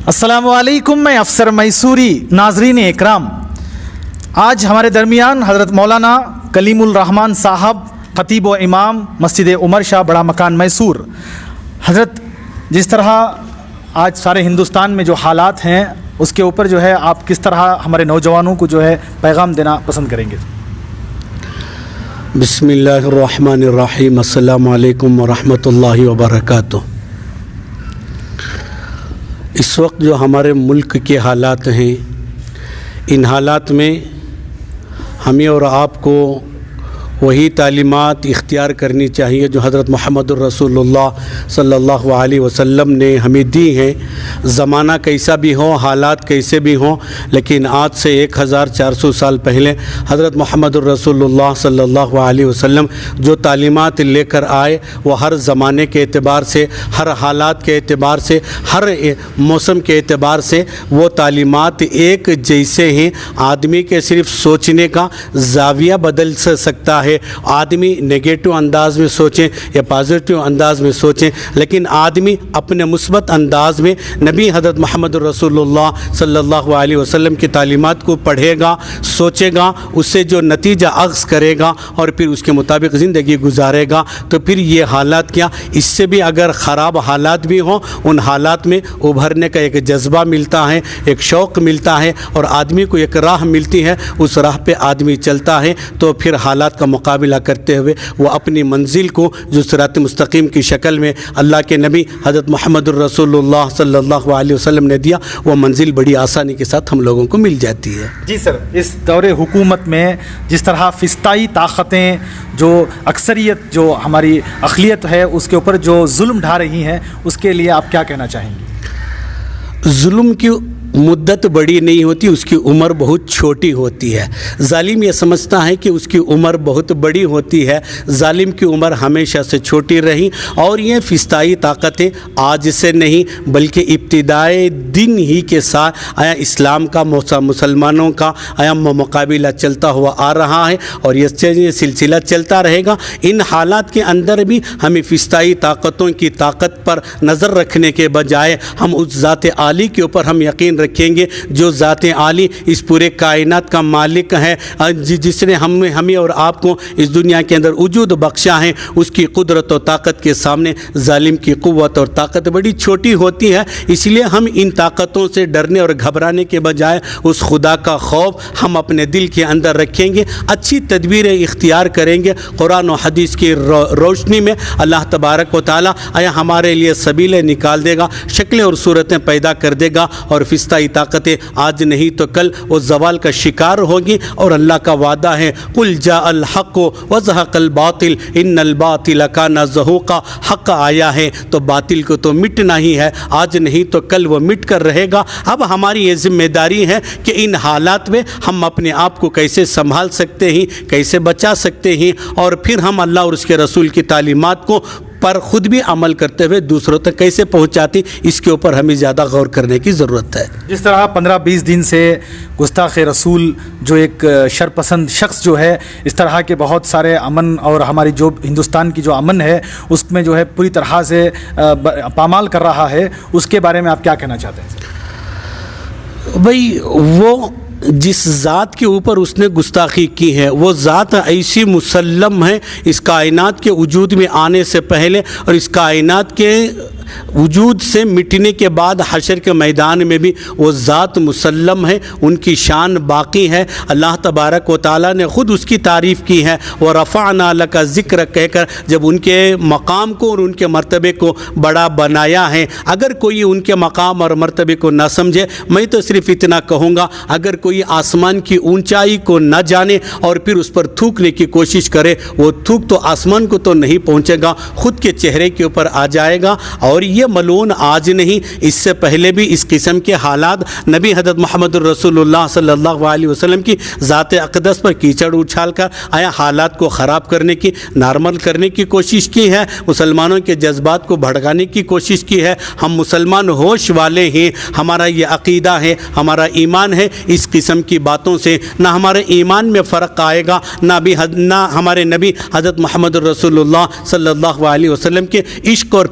السلام علیکم، میں افسر میسوری۔ ناظرین اکرام، آج ہمارے درمیان حضرت مولانا کلیم الرحمن صاحب، خطیب و امام مسجد عمر شاہ بڑا مکان میسور۔ حضرت، جس طرح آج سارے ہندوستان میں جو حالات ہیں اس کے اوپر جو ہے آپ کس طرح ہمارے نوجوانوں کو جو ہے پیغام دینا پسند کریں گے؟ بسم اللہ الرحمن الرحیم۔ السلام علیکم ورحمۃ اللہ وبرکاتہ۔ اس وقت جو ہمارے ملک کے حالات ہیں، ان حالات میں ہمیں اور آپ کو وہی تعلیمات اختیار کرنی چاہیے جو حضرت محمد الرسول اللہ صلی اللہ علیہ وسلم نے ہمیں دی ہیں۔ زمانہ کیسا بھی ہو، حالات کیسے بھی ہوں، لیکن آج سے 1400 سال پہلے حضرت محمد الرسول اللہ صلی اللہ علیہ وسلم جو تعلیمات لے کر آئے، وہ ہر زمانے کے اعتبار سے، ہر حالات کے اعتبار سے، ہر موسم کے اعتبار سے وہ تعلیمات ایک جیسے ہیں۔ آدمی کے صرف سوچنے کا زاویہ بدل سکتا ہے، آدمی نگیٹو انداز میں سوچیں یا پازیٹیو انداز میں سوچیں، لیکن آدمی اپنے مثبت انداز میں نبی حضرت محمد رسول اللہ صلی اللہ علیہ وسلم کی تعلیمات کو پڑھے گا، سوچے گا، اس سے جو نتیجہ اخذ کرے گا اور پھر اس کے مطابق زندگی گزارے گا، تو پھر یہ حالات کیا، اس سے بھی اگر خراب حالات بھی ہوں، ان حالات میں ابھرنے کا ایک جذبہ ملتا ہے، ایک شوق ملتا ہے، اور آدمی کو ایک راہ ملتی ہے، اس راہ پہ آدمی چلتا ہے، تو پھر حالات کا مقابلہ کرتے ہوئے وہ اپنی منزل کو جو صراط مستقیم کی شکل میں اللہ کے نبی حضرت محمد الرسول اللہ صلی اللہ علیہ وسلم نے دیا، وہ منزل بڑی آسانی کے ساتھ ہم لوگوں کو مل جاتی ہے۔ جی سر، اس دور حکومت میں جس طرح فسطائی طاقتیں جو اکثریت جو ہماری اقلیت ہے اس کے اوپر جو ظلم ڈھا رہی ہیں، اس کے لیے آپ کیا کہنا چاہیں گے؟ ظلم کی مدت بڑی نہیں ہوتی، اس کی عمر بہت چھوٹی ہوتی ہے۔ ظالم یہ سمجھتا ہے کہ اس کی عمر بہت بڑی ہوتی ہے، ظالم کی عمر ہمیشہ سے چھوٹی رہی، اور یہ فسطائی طاقتیں آج سے نہیں بلکہ ابتدائے دن ہی کے ساتھ آیا اسلام کا مسلمانوں کا آیا مقابلہ چلتا ہوا آ رہا ہے، اور یہ سلسلہ چلتا رہے گا۔ ان حالات کے اندر بھی ہمیں فسطائی طاقتوں کی طاقت پر نظر رکھنے کے بجائے ہم اس ذات عالی کے اوپر ہم یقین رکھیں گے جو ذات عالی اس پورے کائنات کا مالک ہے، جس نے ہمیں اور آپ کو اس دنیا کے اندر وجود بخشا ہے، اس کی قدرت و طاقت کے سامنے ظالم کی قوت اور طاقت بڑی چھوٹی ہوتی ہے۔ اس لیے ہم ان طاقتوں سے ڈرنے اور گھبرانے کے بجائے اس خدا کا خوف ہم اپنے دل کے اندر رکھیں گے، اچھی تدبیریں اختیار کریں گے۔ قرآن و حدیث کی روشنی میں اللہ تبارک و تعالیٰ ہمارے لیے سبیلیں نکال دے گا، شکلیں اور صورتیں پیدا کر دے گا، اور فسطائی طاقتیں آج نہیں تو کل وہ زوال کا شکار ہوگی۔ اور اللہ کا وعدہ ہے، قل جاء الحق وزهق الباطل ان الباطل کان زہوقا، حق آیا ہے تو باطل کو تو مٹنا ہی ہے، آج نہیں تو کل وہ مٹ کر رہے گا۔ اب ہماری یہ ذمہ داری ہے کہ ان حالات میں ہم اپنے آپ کو کیسے سنبھال سکتے ہیں، کیسے بچا سکتے ہیں، اور پھر ہم اللہ اور اس کے رسول کی تعلیمات کو پر خود بھی عمل کرتے ہوئے دوسروں تک کیسے پہنچاتی، اس کے اوپر ہمیں زیادہ غور کرنے کی ضرورت ہے۔ جس طرح 15-20 دن سے گستاخ رسول جو ایک شرپسند شخص جو ہے، اس طرح کے بہت سارے امن اور ہماری جو ہندوستان کی جو امن ہے اس میں جو ہے پوری طرح سے پامال کر رہا ہے، اس کے بارے میں آپ کیا کہنا چاہتے ہیں؟ بھائی، وہ جس ذات کے اوپر اس نے گستاخی کی ہے، وہ ذات ایسی مسلم ہے اس کائنات کے وجود میں آنے سے پہلے، اور اس کائنات کے وجود سے مٹنے کے بعد حشر کے میدان میں بھی وہ ذات مسلم ہے، ان کی شان باقی ہے۔ اللہ تبارک و تعالیٰ نے خود اس کی تعریف کی ہے، وَرَفَعْنَا لَكَ ذِكْرَ کہہ کر، جب ان کے مقام کو اور ان کے مرتبے کو بڑا بنایا ہے۔ اگر کوئی ان کے مقام اور مرتبے کو نہ سمجھے، میں تو صرف اتنا کہوں گا، اگر کوئی آسمان کی اونچائی کو نہ جانے اور پھر اس پر تھوکنے کی کوشش کرے، وہ تھوک تو آسمان کو تو نہیں پہنچے گا، خود کے چہرے کے اوپر آ جائے گا۔ اور یہ ملعون آج نہیں، اس سے پہلے بھی اس قسم کے حالات نبی حضرت محمد الرسول اللہ صلی اللہ علیہ وسلم کی ذات اقدس پر کیچڑ اچھال کر حالات کو خراب کرنے کی، نارمل کرنے کی کوشش کی ہے، مسلمانوں کے جذبات کو بھڑکانے کی کوشش کی ہے۔ ہم مسلمان ہوش والے ہیں، ہمارا یہ عقیدہ ہے، ہمارا ایمان ہے، اس قسم کی باتوں سے نہ ہمارے ایمان میں فرق آئے گا، نہ ہمارے نبی حضرت محمد الرسول اللہ صلی اللہ علیہ وسلم کے عشق اور